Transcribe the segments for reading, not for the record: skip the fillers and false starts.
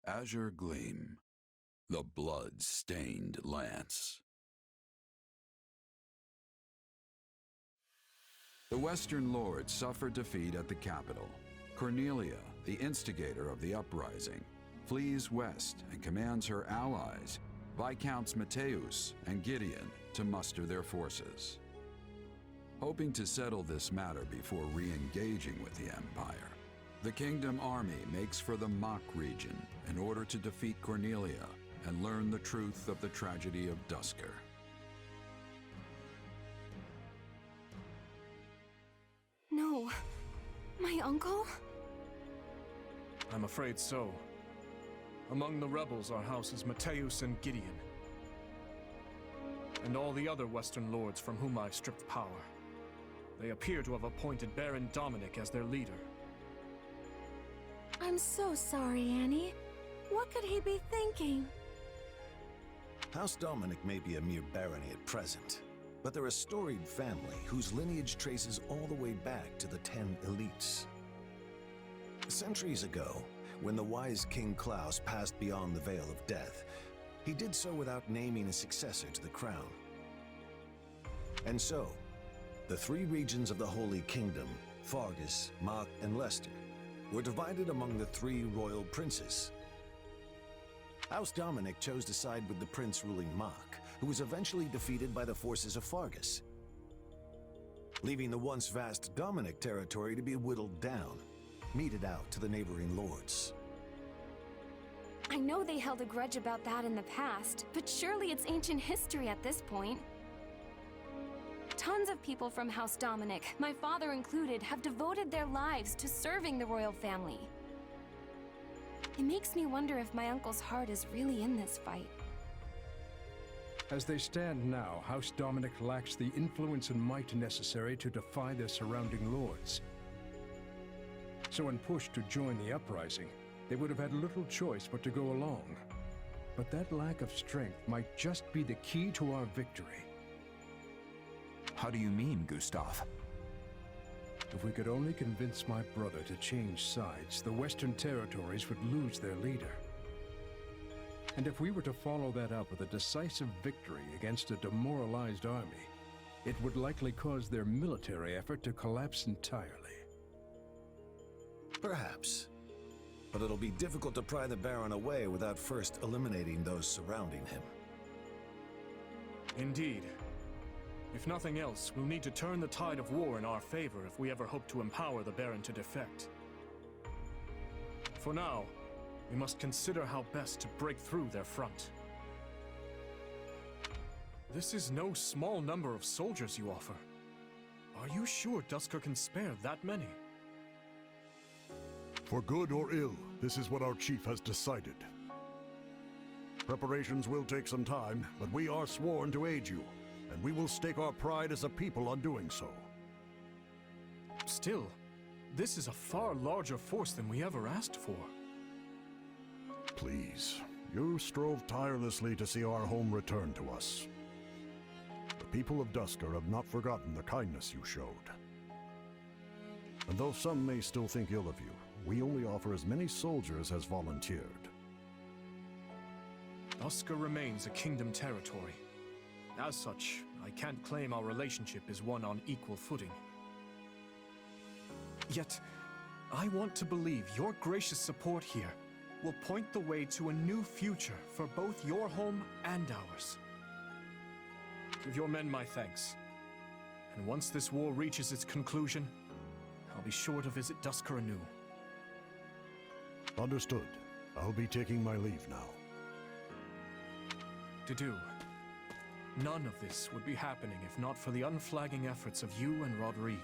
azure gleam, the blood-stained lance. The Western Lords suffered defeat at the capital. Cornelia, the instigator of the uprising, flees west and commands her allies, Viscounts Mateus and Gideon, to muster their forces. Hoping to settle this matter before re-engaging with the Empire, the Kingdom Army makes for the Mach region in order to defeat Cornelia and learn the truth of the Tragedy of Duscur. No. My uncle? I'm afraid so. Among the rebels are houses Mateus and Gideon, and all the other Western Lords from whom I've stripped power. They appear to have appointed Baron Dominic as their leader. I'm so sorry, Annie. What could he be thinking? House Dominic may be a mere barony at present, but they're a storied family whose lineage traces all the way back to the 10 elites. Centuries ago, when the wise King Klaus passed beyond the Veil of Death, he did so without naming a successor to the crown. And so, the three regions of the Holy Kingdom, Fargus, Mach, and Leicester, were divided among the three royal princes. House Dominic chose to side with the prince ruling Mach, who was eventually defeated by the forces of Fargus, leaving the once vast Dominic territory to be whittled down, meted out to the neighboring lords. I know they held a grudge about that in the past, but surely it's ancient history at this point. Tons of people from House Dominic, my father included, have devoted their lives to serving the royal family. It makes me wonder if my uncle's heart is really in this fight. As they stand now, House Dominic lacks the influence and might necessary to defy their surrounding lords. So when pushed to join the uprising, they would have had little choice but to go along. But that lack of strength might just be the key to our victory. How do you mean, Gustav? If we could only convince my brother to change sides, the Western territories would lose their leader. And if we were to follow that up with a decisive victory against a demoralized army, it would likely cause their military effort to collapse entirely. Perhaps. But it'll be difficult to pry the Baron away without first eliminating those surrounding him. Indeed. If nothing else, we'll need to turn the tide of war in our favor if we ever hope to empower the Baron to defect. For now, we must consider how best to break through their front. This is no small number of soldiers you offer. Are you sure Duscur can spare that many? For good or ill, this is what our chief has decided. Preparations will take some time, but we are sworn to aid you, and we will stake our pride as a people on doing so. Still, this is a far larger force than we ever asked for. Please, you strove tirelessly to see our home return to us. The people of Duscur have not forgotten the kindness you showed. And though some may still think ill of you, we only offer as many soldiers as volunteered. Duscur remains a kingdom territory. As such, I can't claim our relationship is one on equal footing. Yet, I want to believe your gracious support here will point the way to a new future for both your home and ours. Give your men my thanks. And once this war reaches its conclusion, I'll be sure to visit Duscur anew. Understood. I'll be taking my leave now. Dedue, none of this would be happening if not for the unflagging efforts of you and Rodrigue.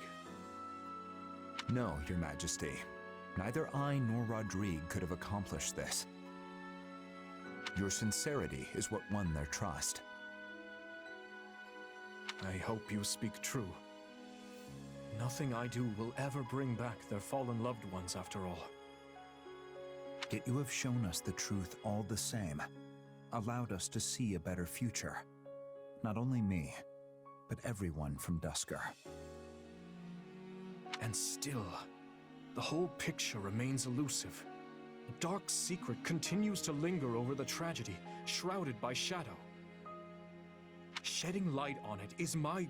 No, Your Majesty. Neither I nor Rodrigue could have accomplished this. Your sincerity is what won their trust. I hope you speak true. Nothing I do will ever bring back their fallen loved ones after all. Yet you have shown us the truth all the same, allowed us to see a better future. Not only me, but everyone from Duscur. And still, the whole picture remains elusive. A dark secret continues to linger over the tragedy, shrouded by shadow. Shedding light on it is my...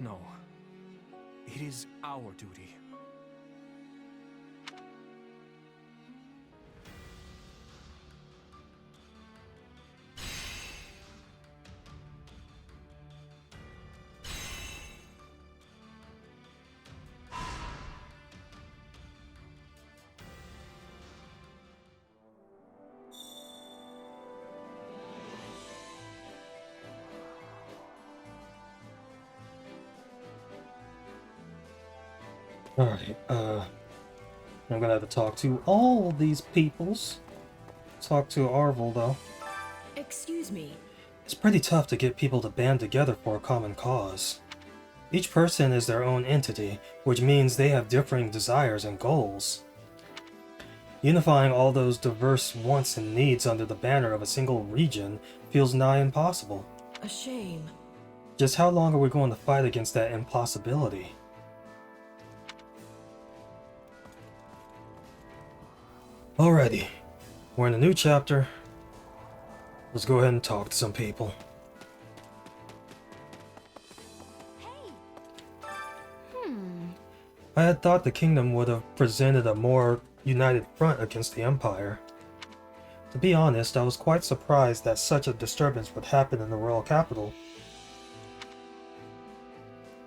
No. It is our duty. Alright, I'm gonna have to talk to all these peoples. Talk to Arvel, though. Excuse me. It's pretty tough to get people to band together for a common cause. Each person is their own entity, which means they have differing desires and goals. Unifying all those diverse wants and needs under the banner of a single region feels nigh impossible. A shame. Just how long are we going to fight against that impossibility? Alrighty, we're in a new chapter. Let's go ahead and talk to some people. I had thought the kingdom would have presented a more united front against the Empire. To be honest, I was quite surprised that such a disturbance would happen in the royal capital.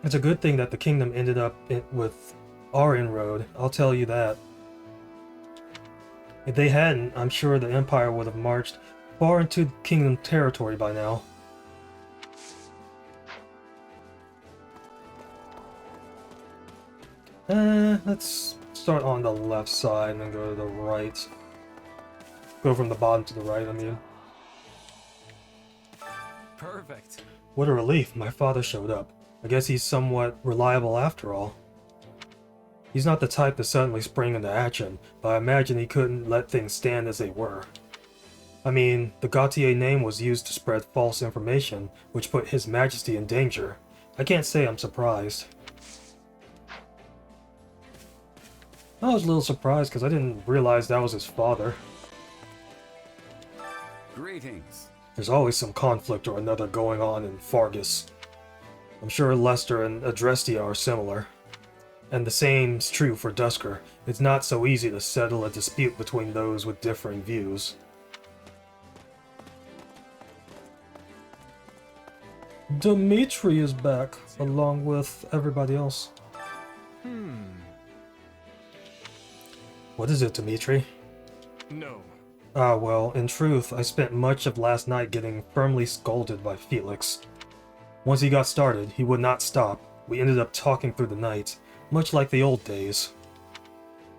It's a good thing that the kingdom ended up with our inroad, I'll tell you that. If they hadn't, I'm sure the Empire would have marched far into kingdom territory by now. Let's start on the left side and then go to the right. Go from the bottom to the right, I mean. Perfect. What a relief, my father showed up. I guess he's somewhat reliable after all. He's not the type to suddenly spring into action, but I imagine he couldn't let things stand as they were. I mean, the Gautier name was used to spread false information, which put His Majesty in danger. I can't say I'm surprised. I was a little surprised because I didn't realize that was his father. Greetings. There's always some conflict or another going on in Fargus. I'm sure Lester and Adrestia are similar. And the same's true for Duscur. It's not so easy to settle a dispute between those with differing views. Dimitri is back, along with everybody else. What is it, Dimitri? No. Ah, well, in truth, I spent much of last night getting firmly scolded by Felix. Once he got started, he would not stop. We ended up talking through the night, much like the old days.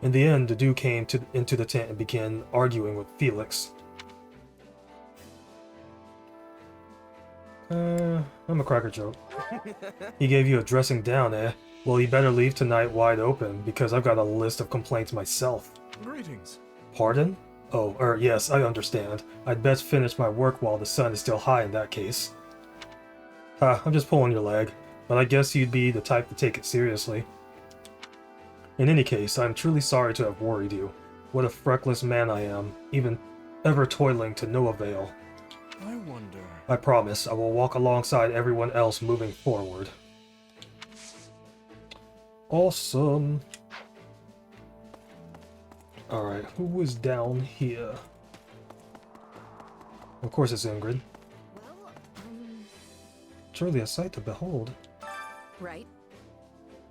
In the end, the Duke came into the tent and began arguing with Felix. I'm a cracker joke. He gave you a dressing down, eh? Well, you better leave tonight wide open, because I've got a list of complaints myself. Greetings. Pardon? Oh, yes, I understand. I'd best finish my work while the sun is still high in that case. Ha, I'm just pulling your leg, but I guess you'd be the type to take it seriously. In any case, I'm truly sorry to have worried you. What a freckless man I am, even ever toiling to no avail. I wonder... I promise I will walk alongside everyone else moving forward. Awesome. Alright, who is down here? Of course it's Ingrid. Well, Truly a sight to behold. right.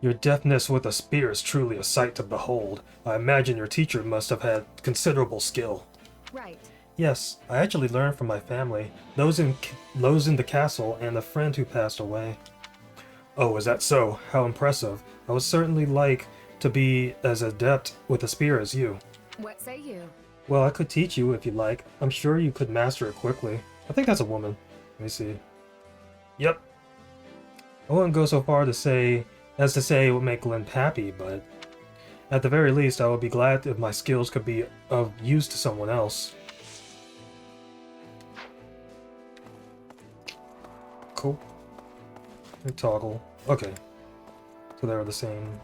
Your deftness with a spear is truly a sight to behold. I imagine your teacher must have had considerable skill. Right. Yes, I actually learned from my family, those in the castle, and a friend who passed away. Oh, is that so? How impressive. I would certainly like to be as adept with a spear as you. What say you? Well, I could teach you if you like. I'm sure you could master it quickly. I think that's a woman. Let me see. Yep. I wouldn't go so far to say it would make Glenn happy, but at the very least, I would be glad if my skills could be of use to someone else. Cool. And toggle. Okay. So they're the same.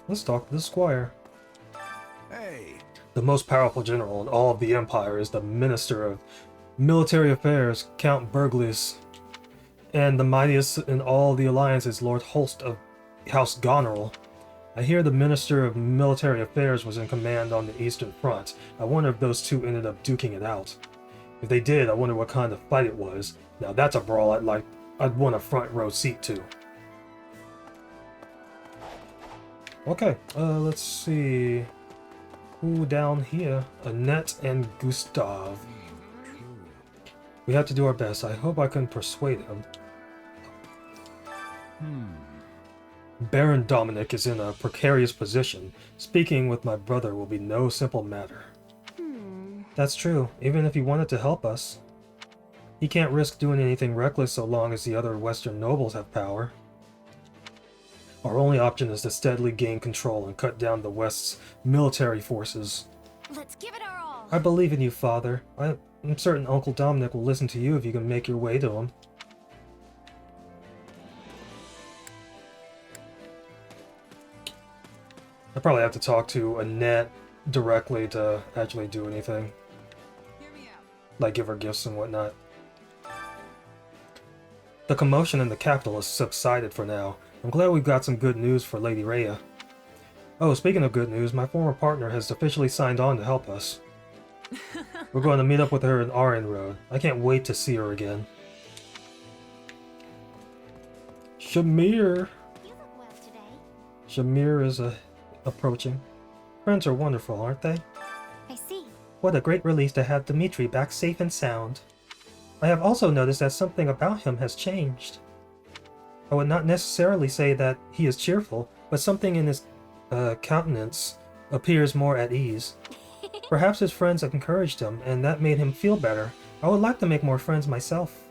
Let's talk to the squire. Hey, The most powerful general in all of the Empire is the Minister of Military Affairs, Count Burglius, and the mightiest in all the Alliance is Lord Holst of House Goneril. I hear the Minister of Military Affairs was in command on the Eastern Front. I wonder if those two ended up duking it out. If they did, I wonder what kind of fight it was. Now that's a brawl I'd want a front row seat to. Okay, let's see. Who down here? Annette and Gustav. We have to do our best. I hope I can persuade him. Baron Dominic is in a precarious position. Speaking with my brother will be no simple matter. That's true, even if he wanted to help us. He can't risk doing anything reckless so long as the other Western nobles have power. Our only option is to steadily gain control and cut down the West's military forces. Let's give it our all. I believe in you, Father. I'm certain Uncle Dominic will listen to you if you can make your way to him. I probably have to talk to Annette directly to actually do anything. Like give her gifts and whatnot. The commotion in the capital has subsided for now. I'm glad we've got some good news for Lady Rhea. Oh, speaking of good news, my former partner has officially signed on to help us. We're going to meet up with her in Arryn Road. I can't wait to see her again. Shamir! You look well today. Shamir is approaching. Friends are wonderful, aren't they? I see. What a great relief to have Dimitri back safe and sound. I have also noticed that something about him has changed. I would not necessarily say that he is cheerful, but something in his countenance appears more at ease. Perhaps his friends have encouraged him, and that made him feel better. I would like to make more friends myself.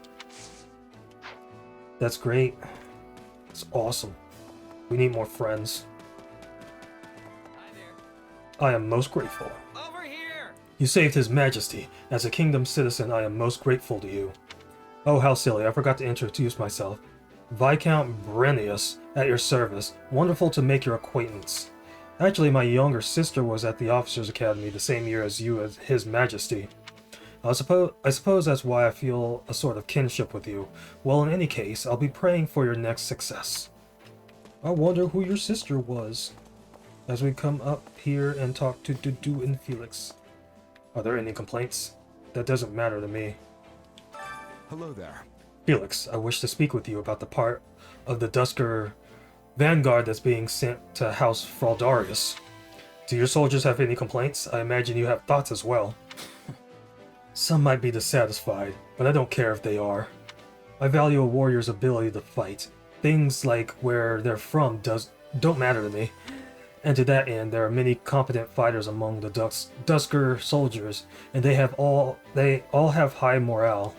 That's great. It's awesome. We need more friends. Hi there. I am most grateful. Over here. You saved His Majesty. As a kingdom citizen, I am most grateful to you. Oh, how silly. I forgot to introduce myself. Viscount Brenius, at your service. Wonderful to make your acquaintance. Actually, my younger sister was at the Officers' Academy the same year as you as His Majesty. I suppose that's why I feel a sort of kinship with you. Well, in any case, I'll be praying for your next success. I wonder who your sister was. As we come up here and talk to Dudu and Felix. Are there any complaints? That doesn't matter to me. Hello there. Felix, I wish to speak with you about the part of the Duscur vanguard that's being sent to House Fraldarius. Do your soldiers have any complaints? I imagine you have thoughts as well. Some might be dissatisfied, but I don't care if they are. I value a warrior's ability to fight. Things like where they're from don't matter to me. And to that end, there are many competent fighters among the Duscur soldiers, and they all have high morale.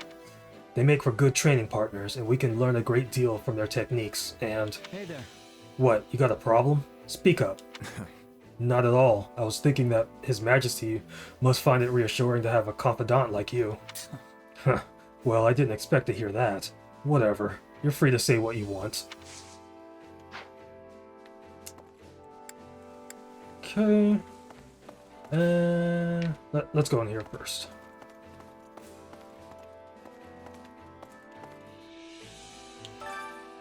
They make for good training partners, and we can learn a great deal from their techniques, and... Hey there. What, you got a problem? Speak up. Not at all. I was thinking that His Majesty must find it reassuring to have a confidant like you. Well, I didn't expect to hear that. Whatever. You're free to say what you want. Okay. Let's go in here first.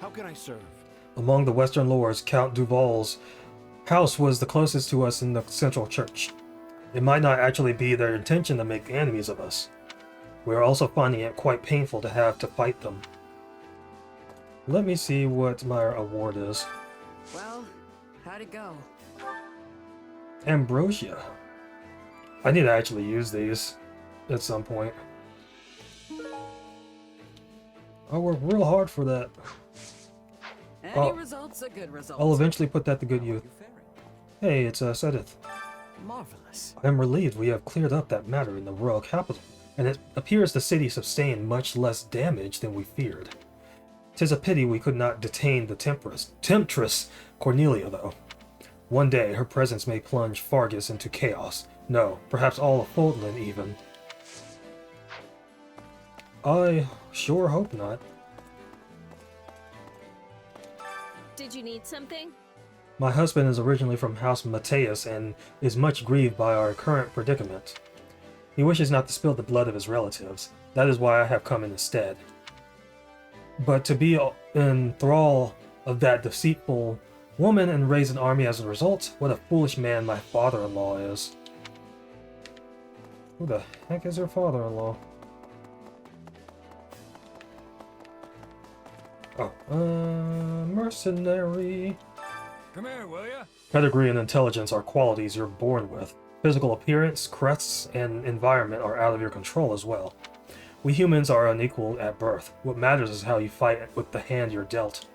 How can I serve? Among the Western lords, Count Duval's house was the closest to us in the Central Church. It might not actually be their intention to make enemies of us. We are also finding it quite painful to have to fight them. Let me see what my award is. Well, how'd it go? Ambrosia. I need to actually use these at some point. I worked real hard for that. Any result's a good result. I'll eventually put that to good use. Hey, it's Sedith. Marvelous. I am relieved we have cleared up that matter in the royal capital, and it appears the city sustained much less damage than we feared. 'Tis a pity we could not detain the temptress Cornelia, though. One day, her presence may plunge Fargus into chaos. No, perhaps all of Fodlan, even. I sure hope not. Did you need something? My husband is originally from House Mateus and is much grieved by our current predicament. He wishes not to spill the blood of his relatives. That is why I have come in his stead. But to be in thrall of that deceitful woman and raise an army as a result, what a foolish man my father-in-law is. Who the heck is her father-in-law? Oh, mercenary. Come here, will ya? Pedigree and intelligence are qualities you're born with. Physical appearance, crests, and environment are out of your control as well. We humans are unequal at birth. What matters is how you fight with the hand you're dealt.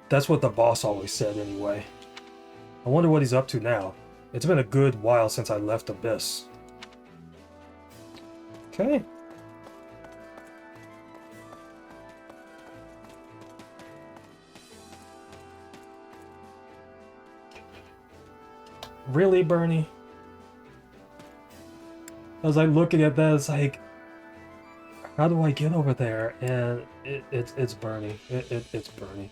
That's what the boss always said anyway. I wonder what he's up to now. It's been a good while since I left Abyss. Okay. Really, Bernie? I was like looking at that, it's like, how do I get over there? And it's Bernie. It's Bernie.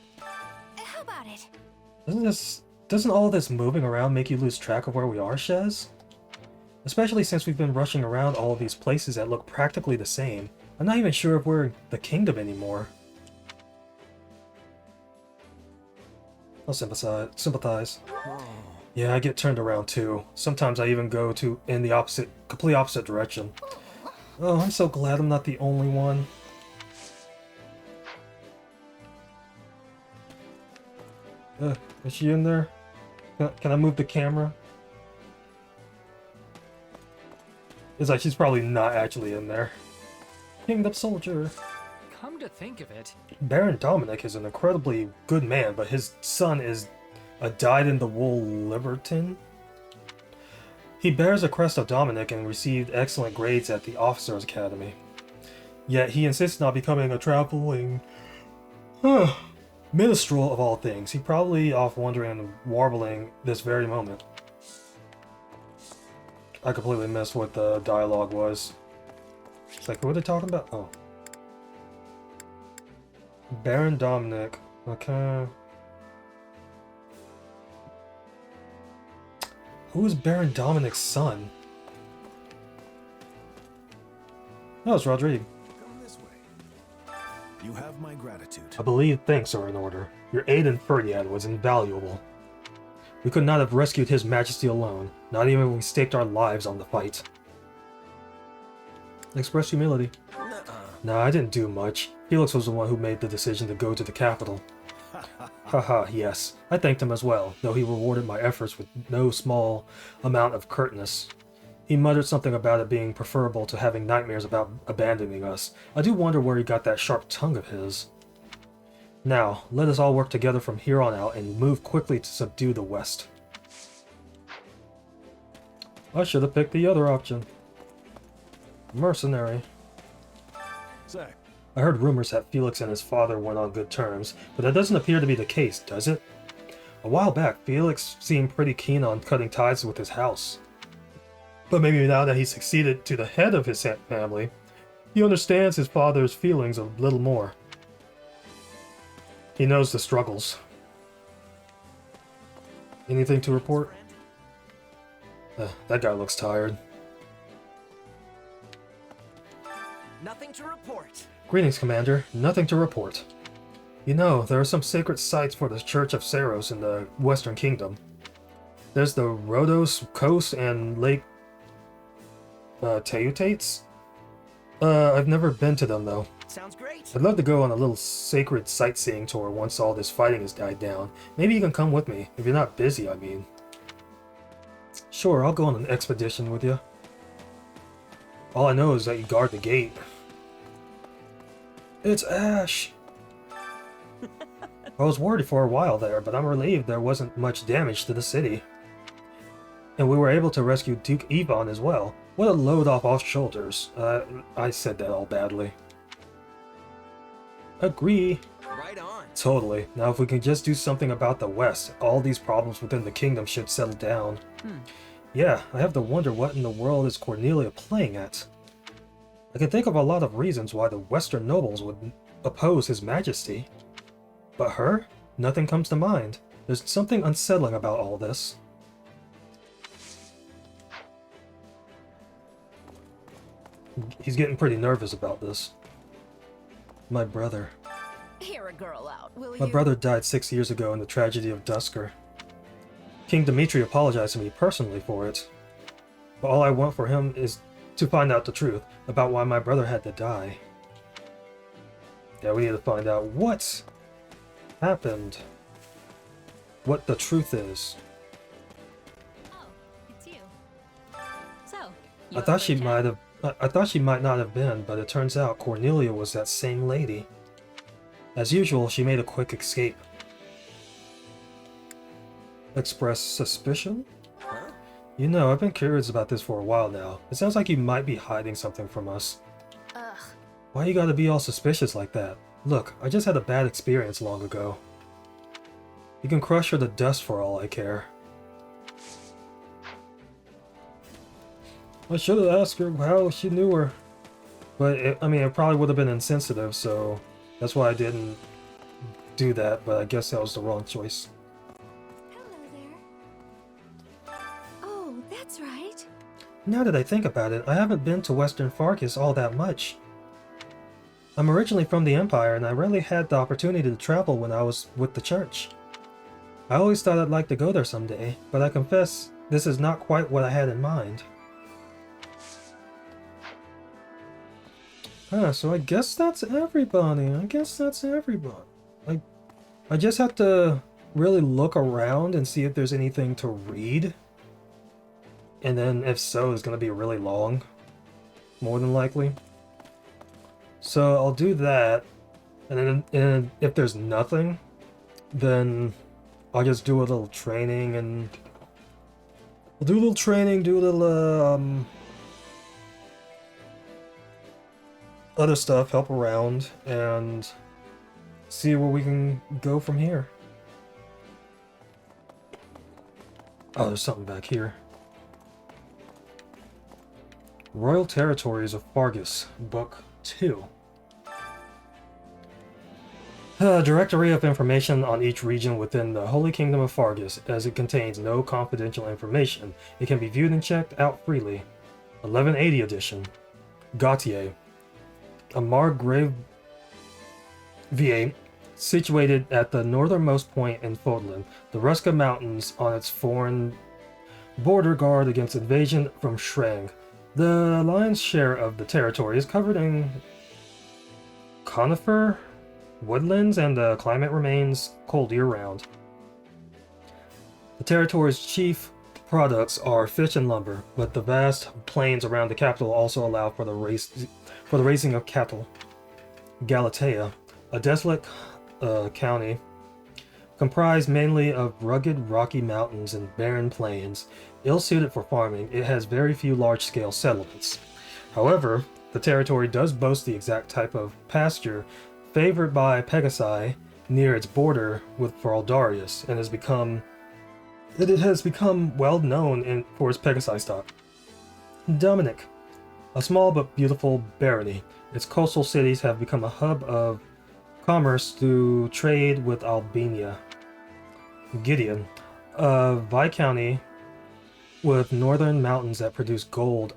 How about it? Doesn't all this moving around make you lose track of where we are, Shez? Especially since we've been rushing around all of these places that look practically the same. I'm not even sure if we're in the kingdom anymore. I'll sympathize. Yeah, I get turned around too. Sometimes I even go in the complete opposite direction. Oh, I'm so glad I'm not the only one. Is she in there? Can I move the camera? It's like she's probably not actually in there. Kingdom soldier. Come to think of it. Baron Dominic is an incredibly good man, but his son is a dyed-in-the-wool libertine. He bears the crest of Dominic and received excellent grades at the Officers' Academy. Yet he insists on becoming a traveling minstrel of all things. He probably off wandering and warbling this very moment. I completely missed what the dialogue was. It's like, who are they talking about? Oh. Baron Dominic. Okay. Who is Baron Dominic's son? Oh, it's Rodrigue. Come this way. You have my gratitude. I believe thanks are in order. Your aid in Ferdinand was invaluable. We could not have rescued His Majesty alone, not even if we staked our lives on the fight. Express humility. Nah, I didn't do much. Felix was the one who made the decision to go to the capital. Haha, yes. I thanked him as well, though he rewarded my efforts with no small amount of curtness. He muttered something about it being preferable to having nightmares about abandoning us. I do wonder where he got that sharp tongue of his. Now, let us all work together from here on out and move quickly to subdue the West. I should have picked the other option. Mercenary. Zach, I heard rumors that Felix and his father went on good terms, but that doesn't appear to be the case, does it? A while back, Felix seemed pretty keen on cutting ties with his house. But maybe now that he succeeded to the head of his family, he understands his father's feelings a little more. He knows the struggles. Anything to report? That guy looks tired. Nothing to report. Greetings, Commander. Nothing to report. You know, there are some sacred sites for the Church of Saros in the Western Kingdom. There's the Rhodos Coast and Lake Teutates? I've never been to them, though. Sounds great. I'd love to go on a little sacred sightseeing tour once all this fighting has died down. Maybe you can come with me, if you're not busy, I mean. Sure, I'll go on an expedition with you. All I know is that you guard the gate. It's Ash! I was worried for a while there, but I'm relieved there wasn't much damage to the city. And we were able to rescue Duke Yvonne as well. What a load off our shoulders. I said that all badly. Agree. Right on. Totally. Now if we can just do something about the West, all these problems within the kingdom should settle down. Yeah, I have to wonder what in the world is Cornelia playing at. I can think of a lot of reasons why the Western nobles would oppose His Majesty. But her? Nothing comes to mind. There's something unsettling about all this. He's getting pretty nervous about this. My brother. Hear a girl out, will My you? brother died 6 years ago in the tragedy of Duscur. King Dimitri apologized to me personally for it. But all I want for him is to find out the truth about why my brother had to die. Yeah, we need to find out what happened. What the truth is. Oh, it's you. So, I thought she might have. I thought she might not have been, but it turns out Cornelia was that same lady. As usual, she made a quick escape. Express suspicion? Huh? You know, I've been curious about this for a while now. It sounds like you might be hiding something from us. Ugh. Why you gotta be all suspicious like that? Look, I just had a bad experience long ago. You can crush her to dust for all I care. I should have asked her how she knew her. But, it probably would have been insensitive, so that's why I didn't do that, but I guess that was the wrong choice. Hello there. Oh, that's right. Now that I think about it, I haven't been to Western Fargus all that much. I'm originally from the Empire, and I rarely had the opportunity to travel when I was with the church. I always thought I'd like to go there someday, but I confess, this is not quite what I had in mind. So I guess that's everybody. I just have to really look around and see if there's anything to read. And then if so, it's going to be really long. More than likely. So I'll do that. And then if there's nothing, then I'll just do a little training and... I'll do a little training, do a little, other stuff, help around, and see where we can go from here. Oh, there's something back here. Royal Territories of Fargus, Book 2. Directory of information on each region within the Holy Kingdom of Fargus, as it contains no confidential information. It can be viewed and checked out freely. 1180 edition. Gautier. A Margrave VA situated at the northernmost point in Fodland, the Ruska Mountains on its foreign border guard against invasion from Shrang. The lion's share of the territory is covered in conifer woodlands, and the climate remains cold year-round. The territory's chief products are fish and lumber, but the vast plains around the capital also allow for the raising of cattle. Galatea, a desolate county comprised mainly of rugged rocky mountains and barren plains, ill-suited for farming, it has very few large-scale settlements. However, the territory does boast the exact type of pasture favored by Pegasi near its border with Fraldarius, and it has become well known for its Pegasi stock. Dominic, a small but beautiful barony. Its coastal cities have become a hub of commerce through trade with Albania. Gideon, a viscounty with northern mountains that produce gold,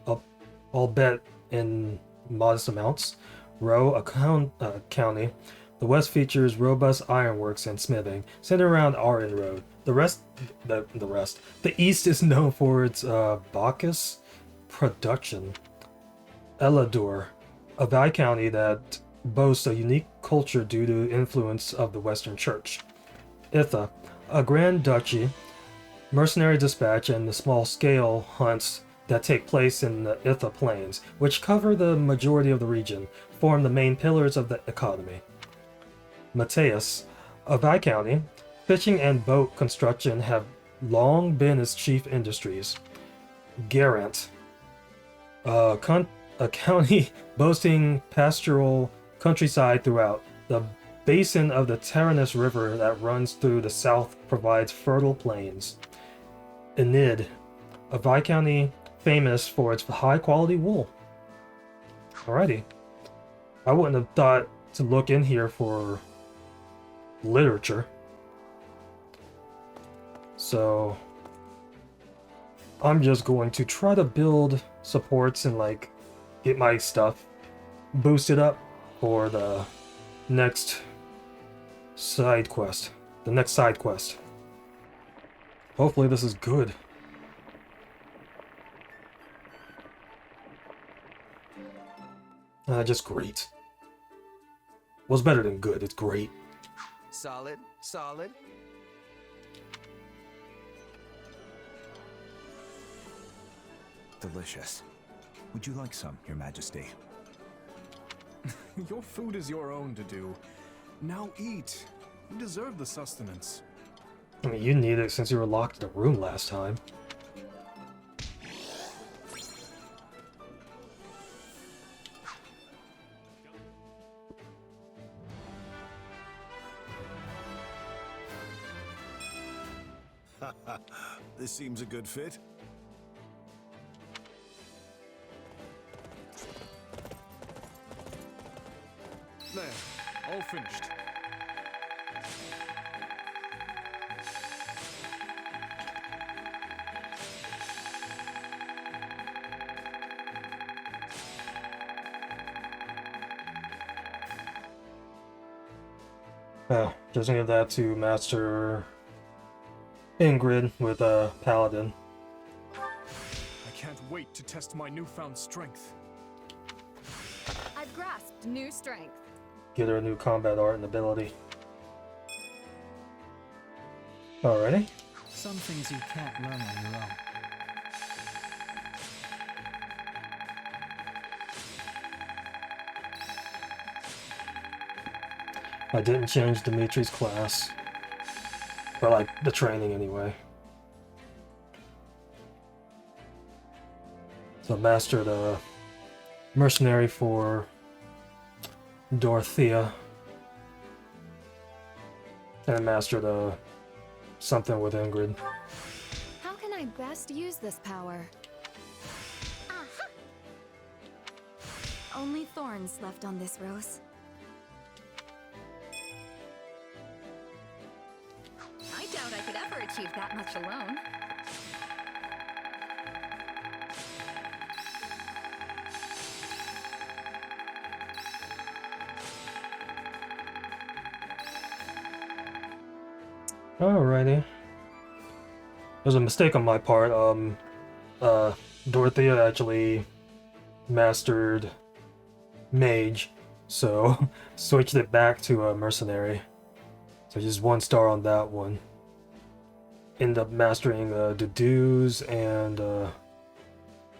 albeit in modest amounts. Roe, a county. The west features robust ironworks and smithing, centered around Arin Road. The east is known for its Bacchus production. Eladur, a viscounty that boasts a unique culture due to influence of the Western Church. Itha, a grand duchy, mercenary dispatch, and the small-scale hunts that take place in the Itha Plains, which cover the majority of the region, form the main pillars of the economy. Mateus, a viscounty, fishing and boat construction have long been its chief industries. Garant, a county boasting pastoral countryside throughout. The basin of the Taranis River that runs through the south provides fertile plains. Enid, a viscounty famous for its high-quality wool. Alrighty. I wouldn't have thought to look in here for literature. So I'm just going to try to build supports and like get my stuff boosted up for the next side quest. Hopefully this is good. Just great. Was better than good, it's great. Solid, solid. Delicious. Would you like some, Your Majesty? Your food is your own to do. Now eat. You deserve the sustenance. I mean, you need it since you were locked in a room last time. This seems a good fit. There, all finished. Oh, just need that to master Ingrid with Paladin. I can't wait to test my newfound strength. I've grasped new strength. Get her a new combat art and ability. Alrighty. Some things you can't learn on your own. I didn't change Dimitri's class. Or like the training anyway. So mastered a mercenary for Dorothea. And mastered a something with Ingrid. How can I best use this power? Only thorns left on this rose. I doubt I could ever achieve that much alone. Alrighty. There's a mistake on my part. Dorothea actually mastered Mage, so switched it back to a Mercenary. So just 1 star on that one. End up mastering Dedues and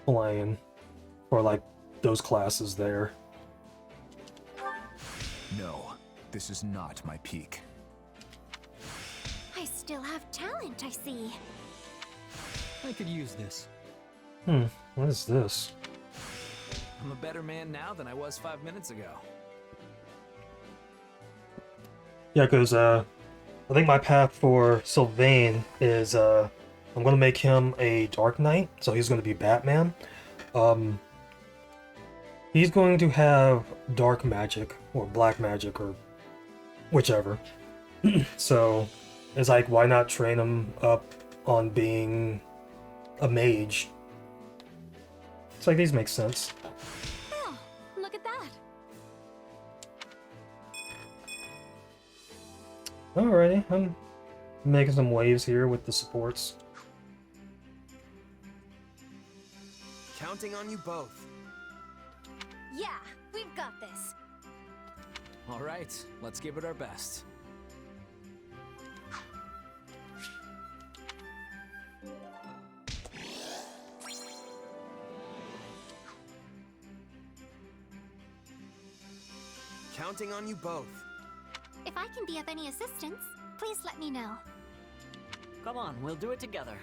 Flame for like those classes there. No, this is not my peak. I still have talent, I see. I could use this. What is this? I'm a better man now than I was 5 minutes ago. Yeah, because I think my path for Sylvain is I'm gonna make him a Dark Knight, so he's gonna be Batman. He's going to have dark magic or black magic or whichever. So it's like, why not train him up on being a mage? It's like, these make sense. Oh, look at that. Alrighty, I'm making some waves here with the supports. Counting on you both. Yeah, we've got this. All right, let's give it our best. Counting on you both. If I can be of any assistance, please let me know. Come on, we'll do it together.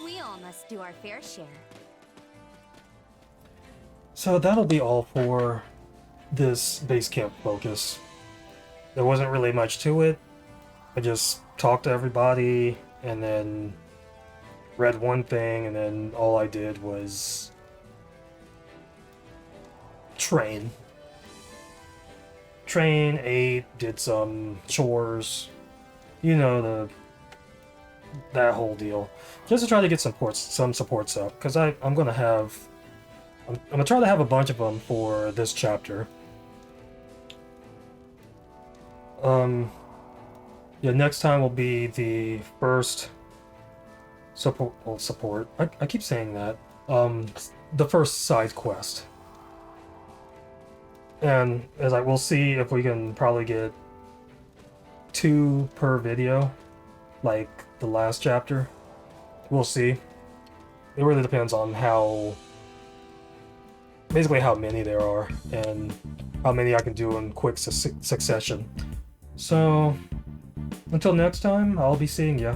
We all must do our fair share. So that'll be all for this base camp focus. There wasn't really much to it. I just talked to everybody and then read one thing, and then all I did was trained, ate, did some chores, you know, that whole deal, just to try to get some supports up, because I'm gonna try to have a bunch of them for this chapter. Yeah, next time will be the first support. I keep saying that. The first side quest. And as we'll see if we can probably get 2 per video, like the last chapter. We'll see. It really depends on basically how many there are, and how many I can do in quick succession. So, until next time, I'll be seeing ya.